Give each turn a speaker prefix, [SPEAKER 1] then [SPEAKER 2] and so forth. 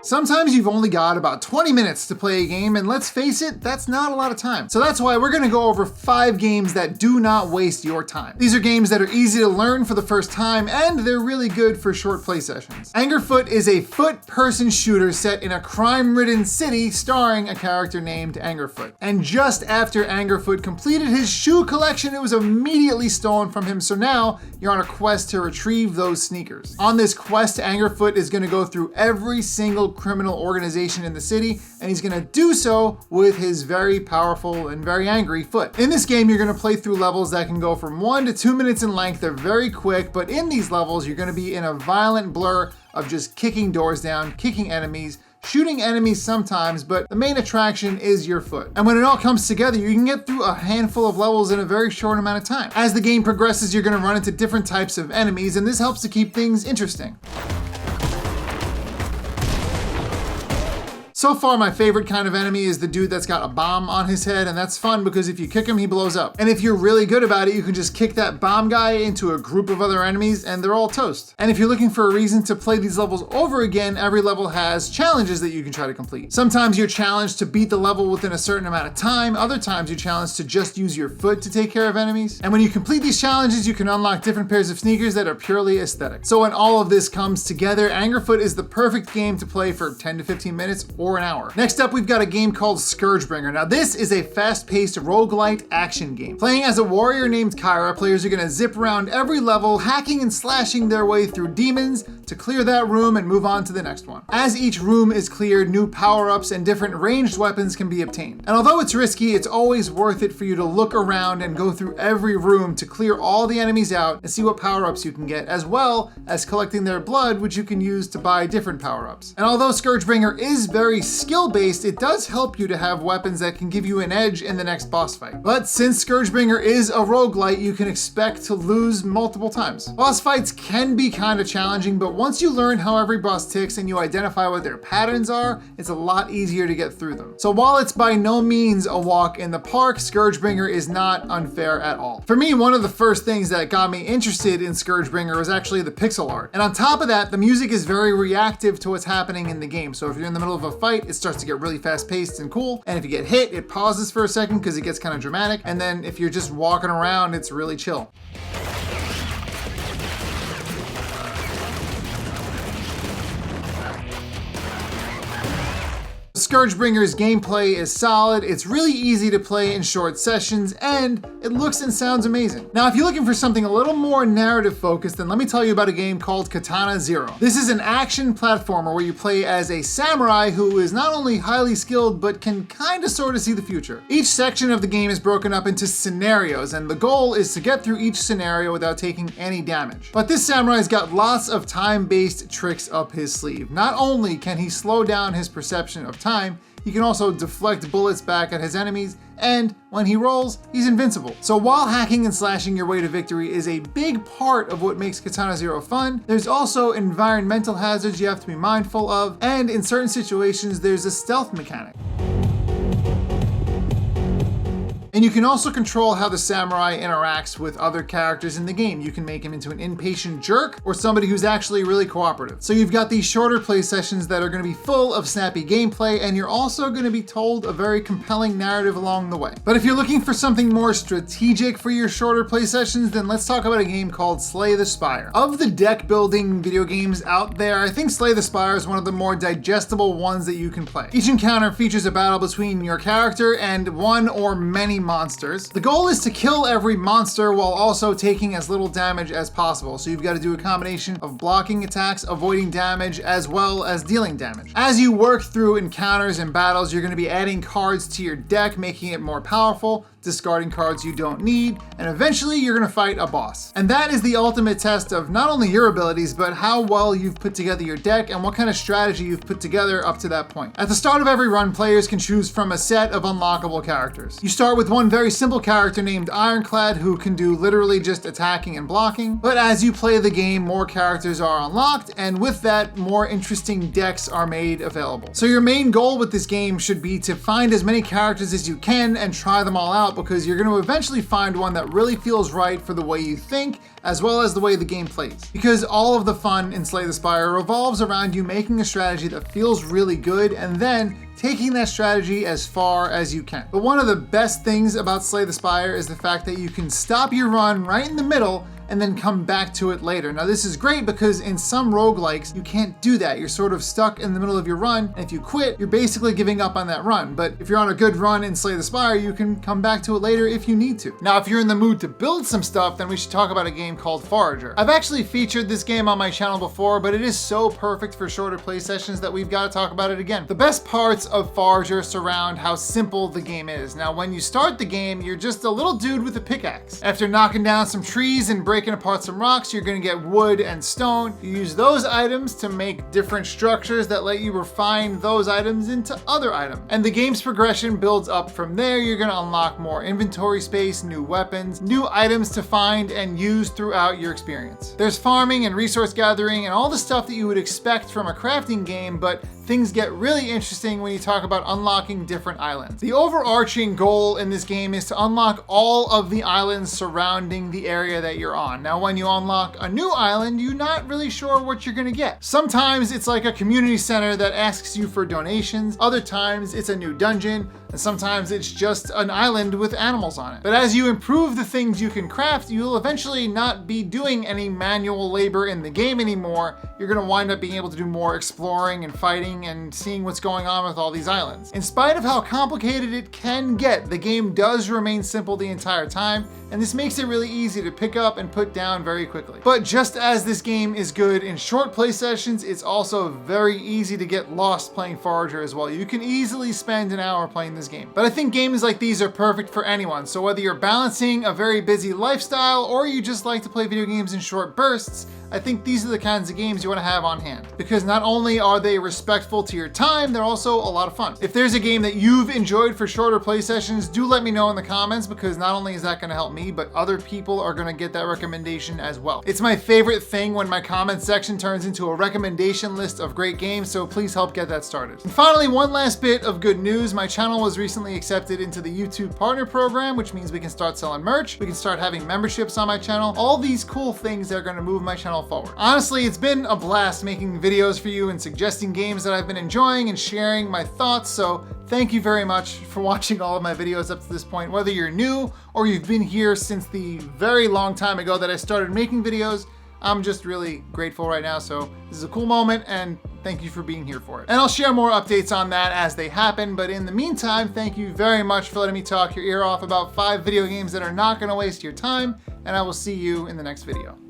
[SPEAKER 1] Sometimes you've only got about 20 minutes to play a game, and let's face it, that's not a lot of time. So that's why we're gonna go over 5 games that do not waste your time. These are games that are easy to learn for the first time, and they're really good for short play sessions. Angerfoot is a foot-person shooter set in a crime-ridden city starring a character named Angerfoot. And just after Angerfoot completed his shoe collection, it was immediately stolen from him, so now you're on a quest to retrieve those sneakers. On this quest, Angerfoot is gonna go through every single criminal organization in the city, and he's gonna do so with his very powerful and very angry foot. In this game, you're gonna play through levels that can go from 1 to 2 minutes in length. They're very quick, but in these levels, you're gonna be in a violent blur of just kicking doors down, kicking enemies, shooting enemies sometimes, but the main attraction is your foot. And when it all comes together, you can get through a handful of levels in a very short amount of time. As the game progresses, you're gonna run into different types of enemies, and this helps to keep things interesting. So far, my favorite kind of enemy is the dude that's got a bomb on his head, and that's fun because if you kick him, he blows up. And if you're really good about it, you can just kick that bomb guy into a group of other enemies and they're all toast. And if you're looking for a reason to play these levels over again, every level has challenges that you can try to complete. Sometimes you're challenged to beat the level within a certain amount of time. Other times you're challenged to just use your foot to take care of enemies. And when you complete these challenges, you can unlock different pairs of sneakers that are purely aesthetic. So when all of this comes together, Angerfoot is the perfect game to play for 10 to 15 minutes or an hour. Next up, we've got a game called ScourgeBringer. Now this is a fast-paced roguelite action game. Playing as a warrior named Kyra, players are gonna zip around every level, hacking and slashing their way through demons to clear that room and move on to the next one. As each room is cleared, new power-ups and different ranged weapons can be obtained. And although it's risky, it's always worth it for you to look around and go through every room to clear all the enemies out and see what power-ups you can get, as well as collecting their blood, which you can use to buy different power-ups. And although ScourgeBringer is very skill-based, it does help you to have weapons that can give you an edge in the next boss fight. But since ScourgeBringer is a roguelite, you can expect to lose multiple times. Boss fights can be kind of challenging, but once you learn how every boss ticks and you identify what their patterns are, it's a lot easier to get through them. So while it's by no means a walk in the park, ScourgeBringer is not unfair at all. For me, one of the first things that got me interested in ScourgeBringer was actually the pixel art. And on top of that, the music is very reactive to what's happening in the game. So if you're in the middle of a fight, it starts to get really fast paced and cool. And if you get hit, it pauses for a second because it gets kind of dramatic. And then if you're just walking around, it's really chill. ScourgeBringer's gameplay is solid, it's really easy to play in short sessions, and it looks and sounds amazing. Now, if you're looking for something a little more narrative focused, then let me tell you about a game called Katana Zero. This is an action platformer where you play as a samurai who is not only highly skilled, but can kind of sort of see the future. Each section of the game is broken up into scenarios, and the goal is to get through each scenario without taking any damage. But this samurai's got lots of time-based tricks up his sleeve. Not only can he slow down his perception of time, he can also deflect bullets back at his enemies, and when he rolls, he's invincible. So while hacking and slashing your way to victory is a big part of what makes Katana Zero fun, there's also environmental hazards you have to be mindful of, and in certain situations, there's a stealth mechanic. And you can also control how the samurai interacts with other characters in the game. You can make him into an impatient jerk or somebody who's actually really cooperative. So you've got these shorter play sessions that are going to be full of snappy gameplay, and you're also going to be told a very compelling narrative along the way. But if you're looking for something more strategic for your shorter play sessions, then let's talk about a game called Slay the Spire. Of the deck building video games out there, I think Slay the Spire is one of the more digestible ones that you can play. Each encounter features a battle between your character and one or many monsters. The goal is to kill every monster while also taking as little damage as possible. So you've got to do a combination of blocking attacks, avoiding damage, as well as dealing damage. As you work through encounters and battles, you're going to be adding cards to your deck, making it more powerful, discarding cards you don't need, and eventually you're going to fight a boss. And that is the ultimate test of not only your abilities, but how well you've put together your deck and what kind of strategy you've put together up to that point. At the start of every run, players can choose from a set of unlockable characters. You start with one very simple character named Ironclad who can do literally just attacking and blocking, but as you play the game, more characters are unlocked, and with that, more interesting decks are made available. So your main goal with this game should be to find as many characters as you can and try them all out out because you're going to eventually find one that really feels right for the way you think, as well as the way the game plays. Because all of the fun in Slay the Spire revolves around you making a strategy that feels really good and then taking that strategy as far as you can. But one of the best things about Slay the Spire is the fact that you can stop your run right in the middle and then come back to it later. Now this is great because in some roguelikes, you can't do that. You're sort of stuck in the middle of your run, and if you quit, you're basically giving up on that run. But if you're on a good run in Slay the Spire, you can come back to it later if you need to. Now, if you're in the mood to build some stuff, then we should talk about a game called Forager. I've actually featured this game on my channel before, but it is so perfect for shorter play sessions that we've got to talk about it again. The best parts of Forager surround how simple the game is. Now, when you start the game, you're just a little dude with a pickaxe. After knocking down some trees and breaking apart some rocks, you're gonna get wood and stone. You use those items to make different structures that let you refine those items into other items. And the game's progression builds up from there. You're gonna unlock more inventory space, new weapons, new items to find and use throughout your experience. There's farming and resource gathering and all the stuff that you would expect from a crafting game, but things get really interesting when you talk about unlocking different islands. The overarching goal in this game is to unlock all of the islands surrounding the area that you're on. Now, when you unlock a new island, you're not really sure what you're gonna get. Sometimes it's like a community center that asks you for donations. Other times it's a new dungeon, and sometimes it's just an island with animals on it. But as you improve the things you can craft, you'll eventually not be doing any manual labor in the game anymore. You're gonna wind up being able to do more exploring and fighting and seeing what's going on with all these islands. In spite of how complicated it can get, the game does remain simple the entire time, and this makes it really easy to pick up and put down very quickly. But just as this game is good in short play sessions, it's also very easy to get lost playing Forager as well. You can easily spend an hour playing this game. But I think games like these are perfect for anyone, so whether you're balancing a very busy lifestyle or you just like to play video games in short bursts, I think these are the kinds of games you want to have on hand. Because not only are they respectful to your time, they're also a lot of fun. If there's a game that you've enjoyed for shorter play sessions, do let me know in the comments, because not only is that going to help me, but other people are going to get that recommendation as well. It's my favorite thing when my comment section turns into a recommendation list of great games, so please help get that started. And finally, one last bit of good news. My channel was recently accepted into the YouTube Partner Program, which means we can start selling merch, we can start having memberships on my channel, all these cool things that are going to move my channel forward. Honestly, it's been a blast making videos for you and suggesting games that I've been enjoying and sharing my thoughts, so thank you very much for watching all of my videos up to this point. Whether you're new or you've been here since the very long time ago that I started making videos, I'm just really grateful right now, so this is a cool moment and thank you for being here for it. And I'll share more updates on that as they happen, but in the meantime, thank you very much for letting me talk your ear off about 5 video games that are not going to waste your time, and I will see you in the next video.